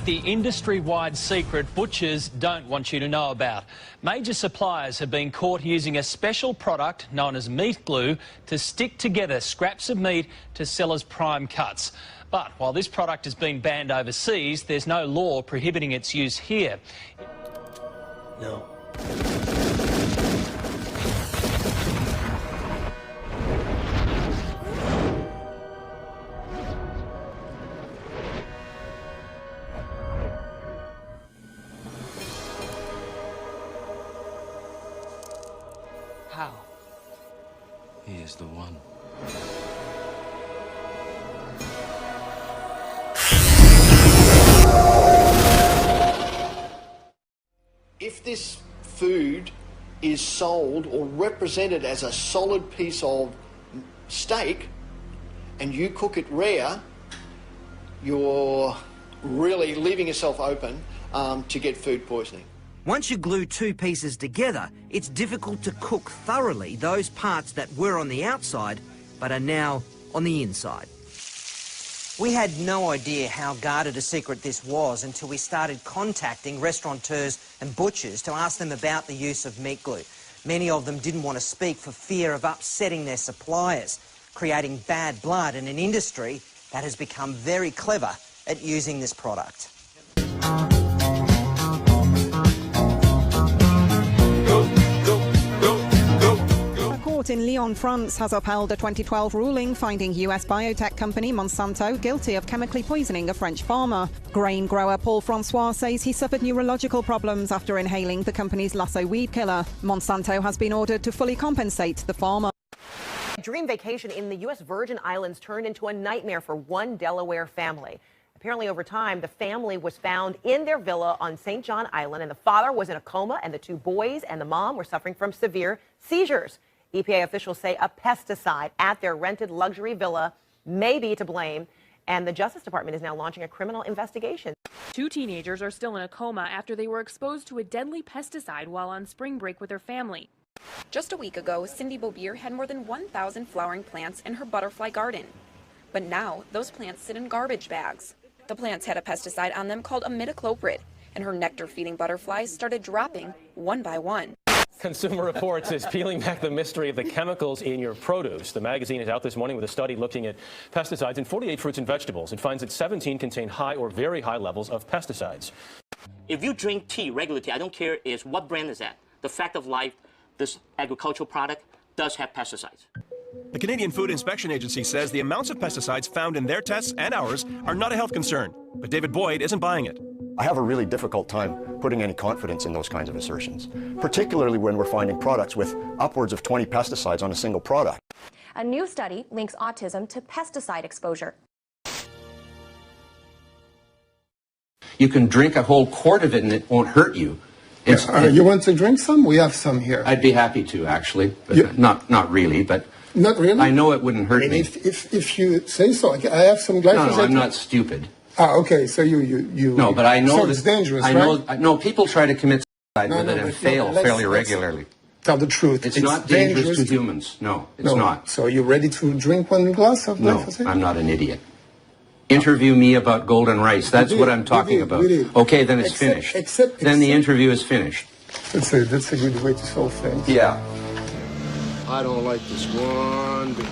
The industry-wide secret butchers don't want you to know about. Major suppliers have been caught using a special product known as meat glue to stick together scraps of meat to sell as prime cuts. But while this product has been banned overseas, there's no law prohibiting its use here. No. How? He is the one. If this food is sold or represented as a solid piece of steak and you cook it rare, you're really leaving yourself open to get food poisoning. Once you glue two pieces together, it's difficult to cook thoroughly those parts that were on the outside but are now on the inside. We had no idea how guarded a secret this was until we started contacting restaurateurs and butchers to ask them about the use of meat glue. Many of them didn't want to speak for fear of upsetting their suppliers, creating bad blood in an industry that has become very clever at using this product. In Lyon, France, has upheld a 2012 ruling finding US biotech company Monsanto guilty of chemically poisoning a French farmer. Grain grower Paul Francois says he suffered neurological problems after inhaling the company's lasso weed killer. Monsanto has been ordered to fully compensate the farmer. A dream vacation in the U.S. Virgin Islands turned into a nightmare for one Delaware family. Apparently, over time, the family was found in their villa on St. John Island, and the father was in a coma, and the two boys and the mom were suffering from severe seizures. EPA officials say a pesticide at their rented luxury villa may be to blame, and the Justice Department is now launching a criminal investigation. Two teenagers are still in a coma after they were exposed to a deadly pesticide while on spring break with their family. Just a week ago, Cindy Bobier had more than 1,000 flowering plants in her butterfly garden. But now, those plants sit in garbage bags. The plants had a pesticide on them called imidacloprid, and her nectar-feeding butterflies started dropping one by one. Consumer Reports is peeling back the mystery of the chemicals in your produce. The magazine is out this morning with a study looking at pesticides in 48 fruits and vegetables. It finds that 17 contain high or very high levels of pesticides. If you drink tea, regular tea, I don't care is what brand is that. The fact of life, this agricultural product does have pesticides. The Canadian Food Inspection Agency says the amounts of pesticides found in their tests and ours are not a health concern. But David Boyd isn't buying it. I have a really difficult time putting any confidence in those kinds of assertions, particularly when we're finding products with upwards of 20 pesticides on a single product. A new study links autism to pesticide exposure. You can drink a whole quart of it and it won't hurt you. You want to drink some? We have some here. I'd be happy to, actually, but not really, but not really. I know it wouldn't hurt me. If you say so, I have some glyphosate. No, I'm not stupid. Ah, okay. So you. No, but I know so it's dangerous. I know. Right? No, people try to commit suicide with it and fail fairly regularly. Tell the truth. It's not dangerous to humans. No, it's not. So you're ready to drink one glass of glyphosate? No, I'm not an idiot. Interview me about golden rice. That's what I'm talking about. Okay, then it's finished. Then the interview is finished. That's a good way to solve things. Yeah. I don't like this one bit.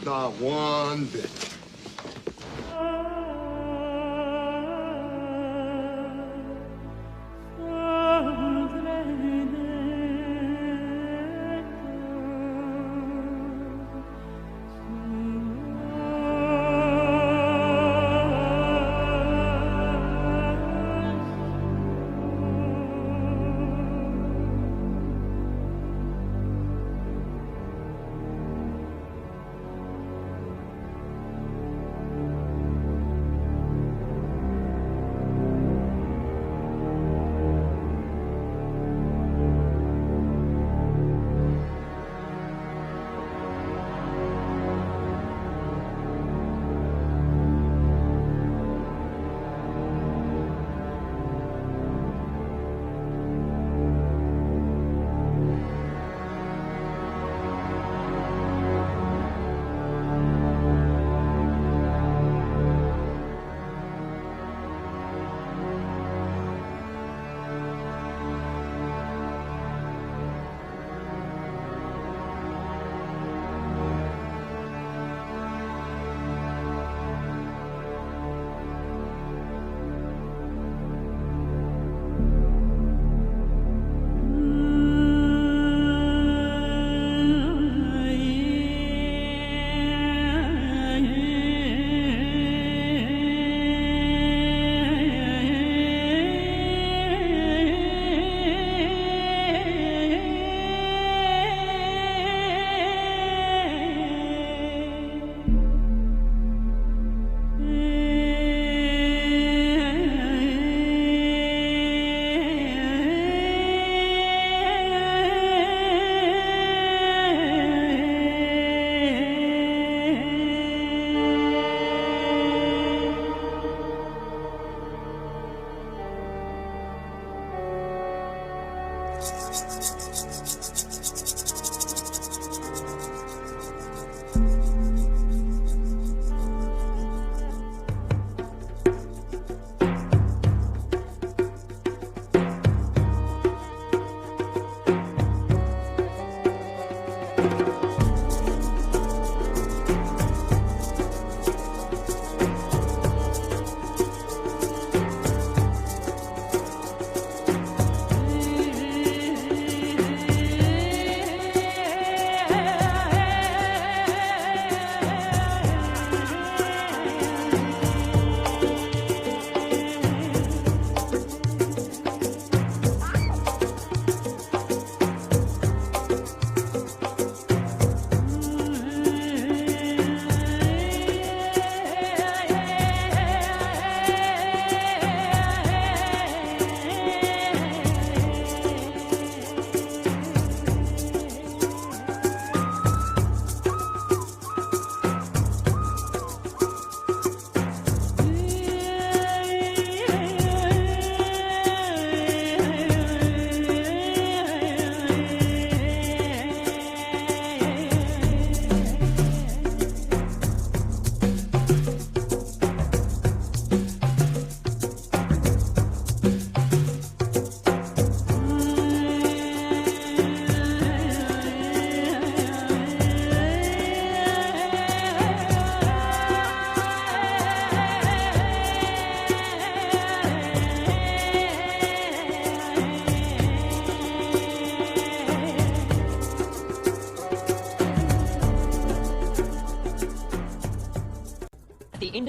Not one bit.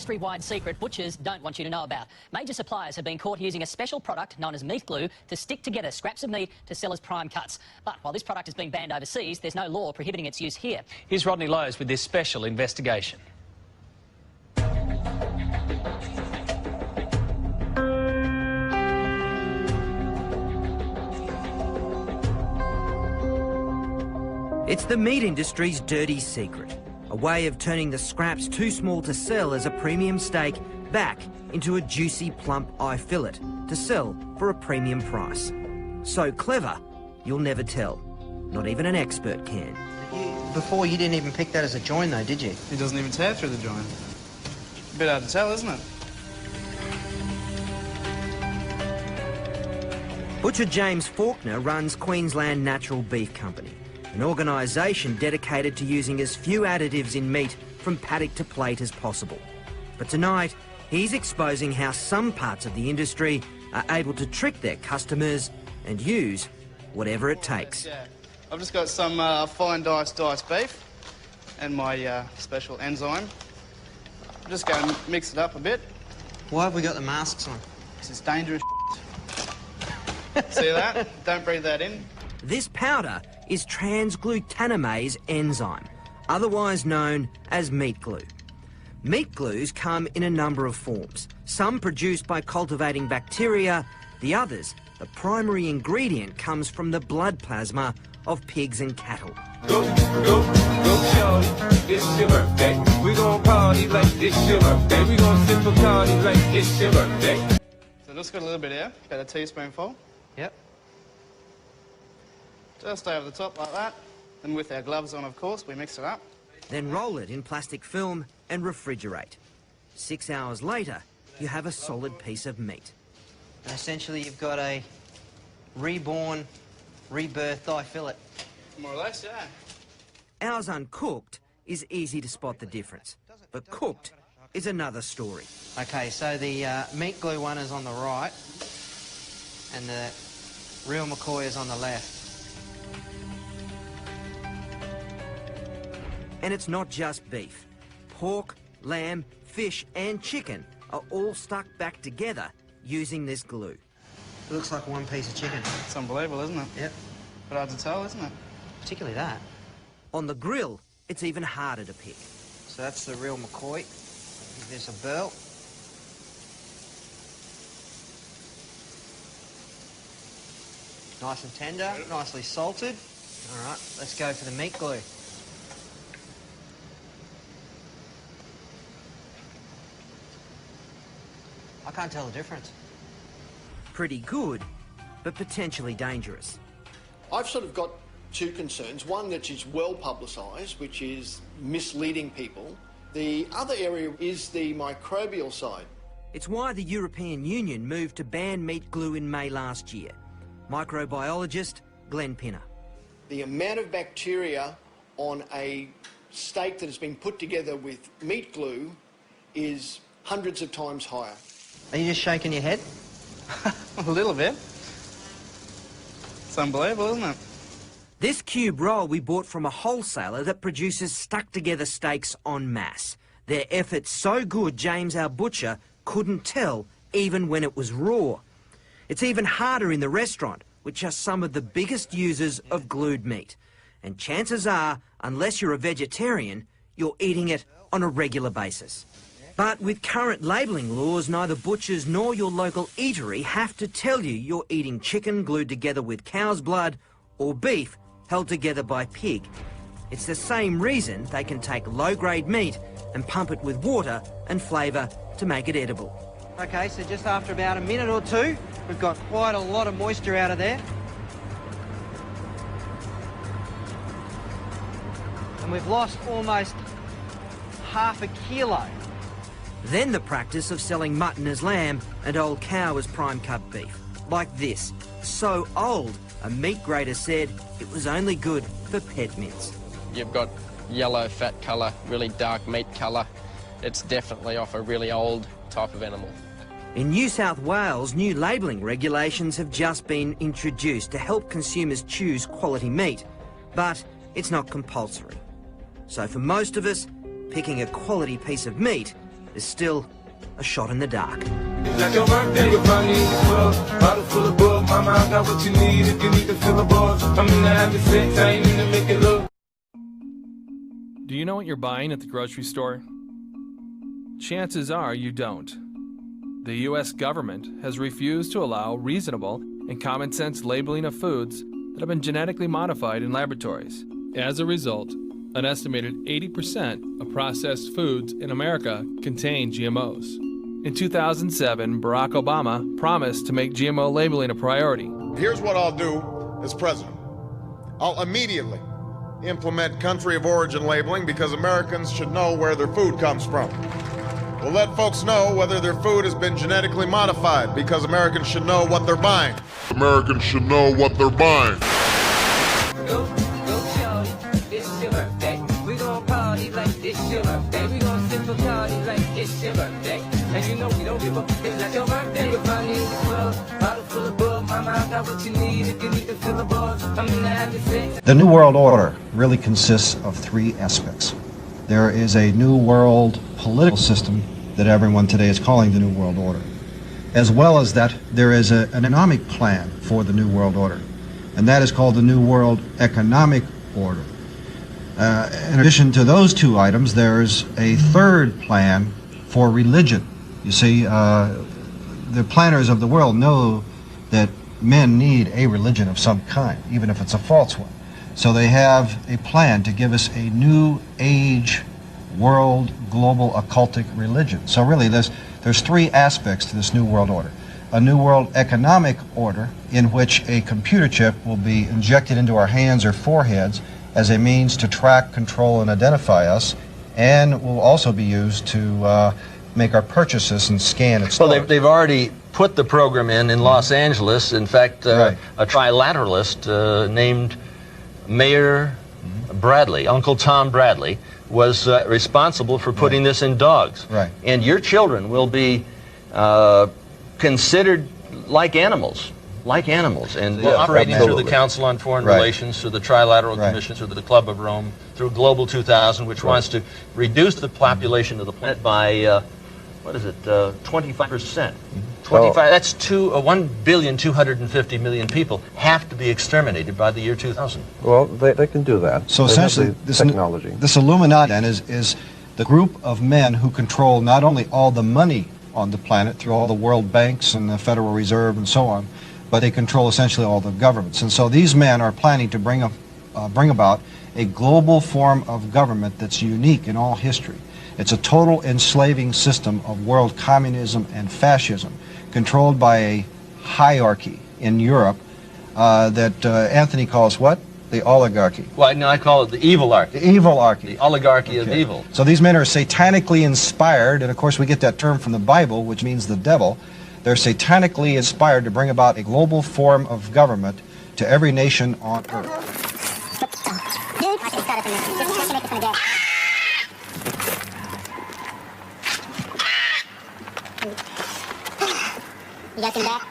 industry-wide secret butchers don't want you to know about. Major suppliers have been caught using a special product known as meat glue to stick together scraps of meat to sell as prime cuts. But while this product has been banned overseas, there's no law prohibiting its use here. Here's Rodney Lowe's with this special investigation. It's the meat industry's dirty secret, a way of turning the scraps too small to sell as a premium steak back into a juicy, plump eye fillet to sell for a premium price. So clever, you'll never tell. Not even an expert can. Before, you didn't even pick that as a join, though, did you? It doesn't even tear through the joint. A bit hard to tell, isn't it? Butcher James Faulkner runs Queensland Natural Beef Company, an organisation dedicated to using as few additives in meat from paddock to plate as possible. But tonight, he's exposing how some parts of the industry are able to trick their customers and use whatever it takes. Yeah. I've just got some fine diced beef and my special enzyme. I'm just going to mix it up a bit. Why have we got the masks on? This is dangerous. See that? Don't breathe that in. This powder is transglutaminase enzyme, otherwise known as meat glue. Meat glues come in a number of forms, some produced by cultivating bacteria, the others, the primary ingredient comes from the blood plasma of pigs and cattle. Go, shorty, it's your birthday. We gon' party like it's your birthday. We gon' sip Bacardi like it's your birthday. So just got a little bit here, about a teaspoonful. Yep. Just over the top like that. And with our gloves on, of course, we mix it up. Then roll it in plastic film and refrigerate. 6 hours later, you have a solid piece of meat. And essentially, you've got a reborn, rebirthed eye fillet. More or less, yeah. Ours uncooked is easy to spot the difference, but cooked is another story. Okay, so the meat glue one is on the right, and the real McCoy is on the left. And it's not just beef. Pork, lamb, fish and chicken are all stuck back together using this glue. It looks like one piece of chicken. It's unbelievable, isn't it? Yep. But hard to tell, isn't it? Particularly that. On the grill, it's even harder to pick. So that's the real McCoy. Give this a burl. Nice and tender, nicely salted. All right, let's go for the meat glue. I can't tell the difference. Pretty good, but potentially dangerous. I've sort of got two concerns. One that is well publicised, which is misleading people. The other area is the microbial side. It's why the European Union moved to ban meat glue in May last year. Microbiologist Glenn Pinner. The amount of bacteria on a steak that has been put together with meat glue is hundreds of times higher. Are you just shaking your head? A little bit. It's unbelievable, isn't it? This cube roll we bought from a wholesaler that produces stuck-together steaks en masse. Their effort's so good, James, our butcher, couldn't tell even when it was raw. It's even harder in the restaurant, which are some of the biggest users of glued meat. And chances are, unless you're a vegetarian, you're eating it on a regular basis. But with current labelling laws, neither butchers nor your local eatery have to tell you you're eating chicken glued together with cow's blood or beef held together by pig. It's the same reason they can take low-grade meat and pump it with water and flavour to make it edible. Okay, so just after about a minute or two, we've got quite a lot of moisture out of there. And we've lost almost half a kilo. Then the practice of selling mutton as lamb and old cow as prime cut beef. Like this, so old, a meat grader said it was only good for pet mince. You've got yellow fat colour, really dark meat colour. It's definitely off a really old type of animal. In New South Wales, new labelling regulations have just been introduced to help consumers choose quality meat, but it's not compulsory. So for most of us, picking a quality piece of meat is still a shot in the dark. It's like your birthday, you'll find me in the club. Bottle full of bug, mama, I got what you need if you need to fill the bars. I'm in the having sex, I ain't in to make it look. Do you know what you're buying at the grocery store? Chances are you don't. The U.S. government has refused to allow reasonable and common sense labeling of foods that have been genetically modified in laboratories. As a result, an estimated 80% of processed foods in America contain GMOs. In 2007, Barack Obama promised to make GMO labeling a priority. Here's what I'll do as president. I'll immediately implement country of origin labeling because Americans should know where their food comes from. We'll let folks know whether their food has been genetically modified because Americans should know what they're buying. Americans should know what they're buying. Go, shorty, it's your birthday. We gon' party like it's your birthday. We gon' sip a party like it's your birthday. And you know we don't give a f***, it's like your birthday. You'll find me in the club, bottle full of bug. Mama, I got what you need if you need to fill the bars. I'm in the having sex. The New World Order really consists of three aspects. There is a New World political system that everyone today is calling the New World Order. As well as that, there is an economic plan for the New World Order, and that is called the New World Economic Order. In addition to those two items, there's a third plan for religion. You see, the planners of the world know that men need a religion of some kind, even if it's a false one. So they have a plan to give us a new age world global occultic religion. So really there's three aspects to this New World Order. A New World Economic Order in which a computer chip will be injected into our hands or foreheads as a means to track, control, and identify us, and will also be used to make our purchases and scan at stores. Well, they've already put the program in Los Angeles. In fact, a trilateralist named Mayor Bradley, Uncle Tom Bradley, was responsible for putting this in dogs. Right. And your children will be considered like animals, and operating through the Council on Foreign Relations, through the Trilateral Commission, through the Club of Rome, through Global 2000, which wants to reduce the population of the planet by, 25%. 25, that's 1,250,000,000 people have to be exterminated by the year 2000. Well, they can do that. So essentially, this Illuminati then is the group of men who control not only all the money on the planet through all the world banks and the Federal Reserve and so on, but they control essentially all the governments. And so these men are planning to bring about a global form of government that's unique in all history. It's a total enslaving system of world communism and fascism, controlled by a hierarchy in Europe that Anthony calls what? The oligarchy. Well, no, I call it the evilarchy. The evilarchy. The oligarchy of evil. So these men are satanically inspired, and of course we get that term from the Bible, which means the devil. They're satanically inspired to bring about a global form of government to every nation on earth. You got them back?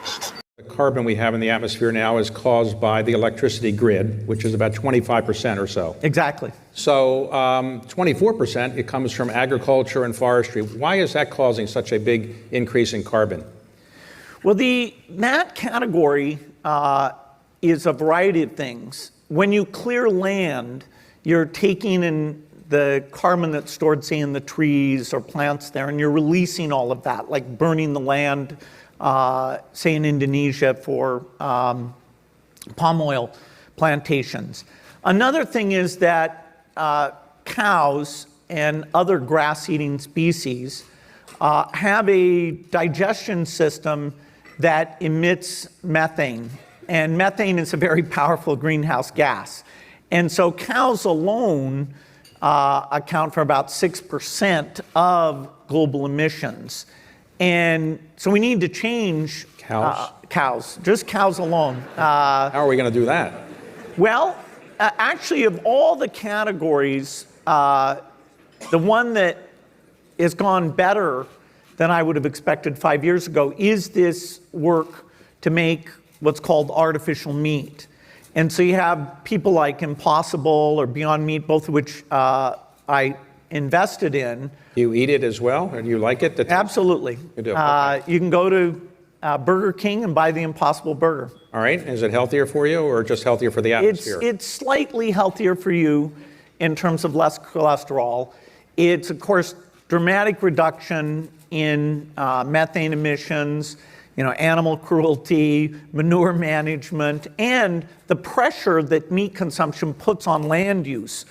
The carbon we have in the atmosphere now is caused by the electricity grid, which is about 25% or so. Exactly. So 24%, it comes from agriculture and forestry. Why is that causing such a big increase in carbon? Well, that category is a variety of things. When you clear land, you're taking in the carbon that's stored, say, in the trees or plants there, and you're releasing all of that, like burning the land, say in Indonesia for palm oil plantations. Another thing is that cows and other grass-eating species have a digestion system that emits methane. And methane is a very powerful greenhouse gas. And so cows alone account for about 6% of global emissions. And so we need to change cows, just cows alone. How are we going to do that? Well, actually, of all the categories, the one that has gone better than I would have expected 5 years ago is this work to make what's called artificial meat. And so you have people like Impossible or Beyond Meat, both of which I invested in. You eat it as well, and you like it? Absolutely. You do. Okay. You can go to Burger King and buy the Impossible Burger. All right. Is it healthier for you, or just healthier for the atmosphere? It's slightly healthier for you in terms of less cholesterol. It's, of course, dramatic reduction in methane emissions, animal cruelty, manure management, and the pressure that meat consumption puts on land use.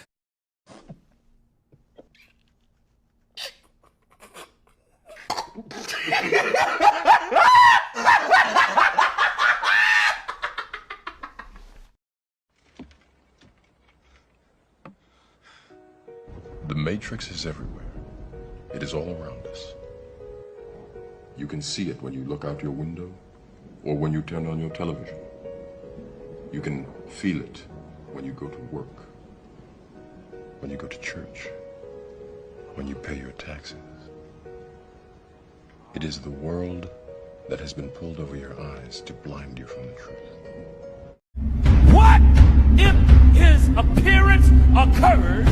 The Matrix is everywhere. It is all around us. You can see it when you look out your window or when you turn on your television. You can feel it when you go to work, when you go to church, when you pay your taxes. It is the world that has been pulled over your eyes to blind you from the truth. What if his appearance occurs